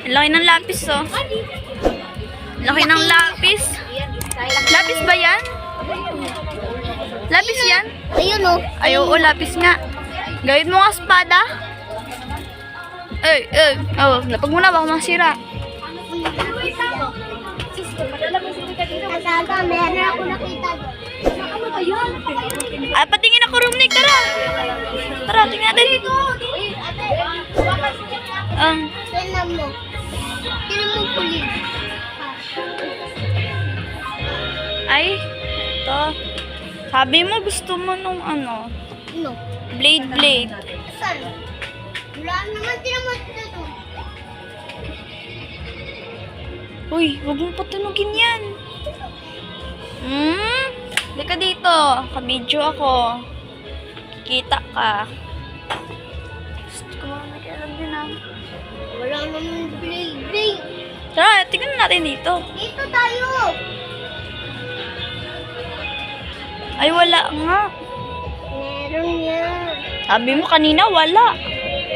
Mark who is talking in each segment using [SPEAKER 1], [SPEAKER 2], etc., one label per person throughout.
[SPEAKER 1] Laki ng lapis, oh. Laki ng lapis. Lapis ba yan? Lapis yan?
[SPEAKER 2] Ayun o.
[SPEAKER 1] Ay, oo, lapis nga. Gawin mo nga espada. Oh, lapag mo na, baka masira.
[SPEAKER 2] Asaga, meron ako nakita doon.
[SPEAKER 1] Ay, patingin ako, Rumnik. Tara. Tara, tingnan natin.
[SPEAKER 2] Tignan mo. Tignan mo pulis.
[SPEAKER 1] Ay, ito. Sabi mo gusto mo nung ano,
[SPEAKER 2] No.
[SPEAKER 1] blade.
[SPEAKER 2] Saan? Wala naman, tignan mo ito doon.
[SPEAKER 1] Uy, huwag mong patunugin yan. Hindi ka dito. Kabidyo ako. Kikita ka. Gusto ko mga nakialam din ah.
[SPEAKER 2] Wala naman blade.
[SPEAKER 1] Tara, tingnan natin dito.
[SPEAKER 2] Dito tayo.
[SPEAKER 1] Ay, wala nga.
[SPEAKER 2] Meron yan.
[SPEAKER 1] Sabi mo kanina, wala.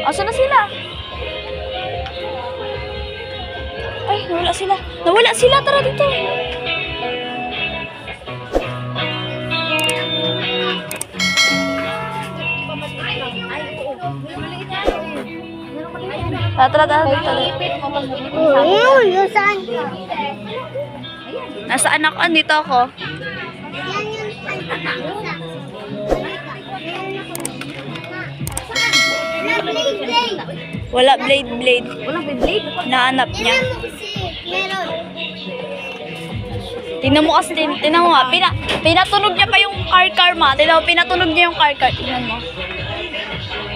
[SPEAKER 1] Asa na sila? Ay, nawala sila. Nawala sila, tara dito. Tara dito.
[SPEAKER 2] Yung saan ka?
[SPEAKER 1] Nasaan ako? Andito ako.
[SPEAKER 2] Yan yung saan.
[SPEAKER 1] Wala blade.
[SPEAKER 2] Wala blade?
[SPEAKER 1] Nahanap niya.
[SPEAKER 2] Tingnan mo kasi. Meron.
[SPEAKER 1] Tingnan mo kasi, tingnan mo nga. Pinatunog niya pa yung car ma. Tingnan mo, pinatunog niya yung car. Tingnan mo.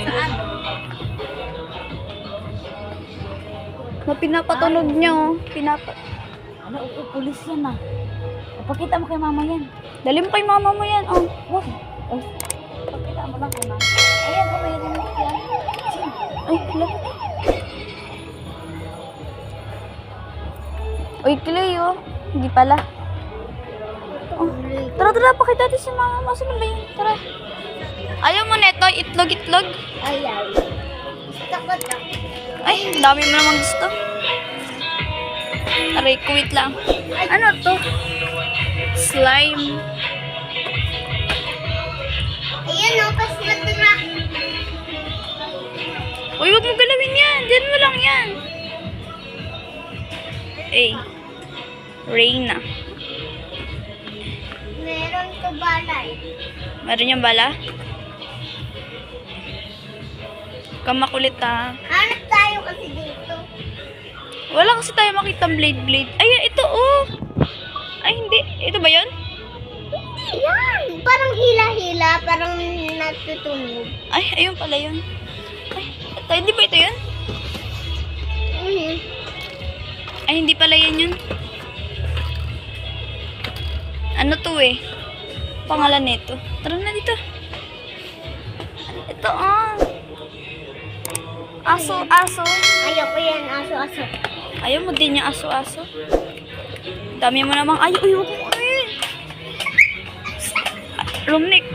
[SPEAKER 2] Saan?
[SPEAKER 1] Pinapatunog niya, oh.
[SPEAKER 3] Ano, pulis yan ah. Pakita mo kay mama yan.
[SPEAKER 1] Dali mo kay mama mo yan, oh.
[SPEAKER 3] Wag. Oh, pakita mo lang kay mama. Ayan, oh, may remote yan.
[SPEAKER 1] Ay, look. Uy, Clay, oh. Hindi pala. Oh. Tara, pakita natin si mama mo. Saan ba yun? Tara. Ayaw mo neto, itlog.
[SPEAKER 2] Ayaw. Gusto ko lang.
[SPEAKER 1] Ay, ang dami mo naman gusto. Aray, wait lang. Ano to? Slime.
[SPEAKER 2] Ayan o, pas natira.
[SPEAKER 1] Uy, huwag mo galawin yan. Diyan mo lang yan. Reyna.
[SPEAKER 2] Meron ko balay.
[SPEAKER 1] Meron yung bala? Kamakulit ha.
[SPEAKER 2] Hanap tayo kasi dito.
[SPEAKER 1] Wala kasi tayo makitang blade. Ay, ito oh. Ay, hindi. Ito ba yun?
[SPEAKER 2] Yan! Parang hila-hila, parang natutunog.
[SPEAKER 1] Ay, ayun pala yun. Ay, ito, hindi ba ito yun? Ay, hindi pala yan yun. Ano to eh? Pangalan nito. Tara na dito. Ito ah. Aso.
[SPEAKER 2] Ayaw ko yan, aso-aso.
[SPEAKER 1] Ayaw mo din yung aso. Dami mo namang ayaw. Uy, huwag mo. Rumnik.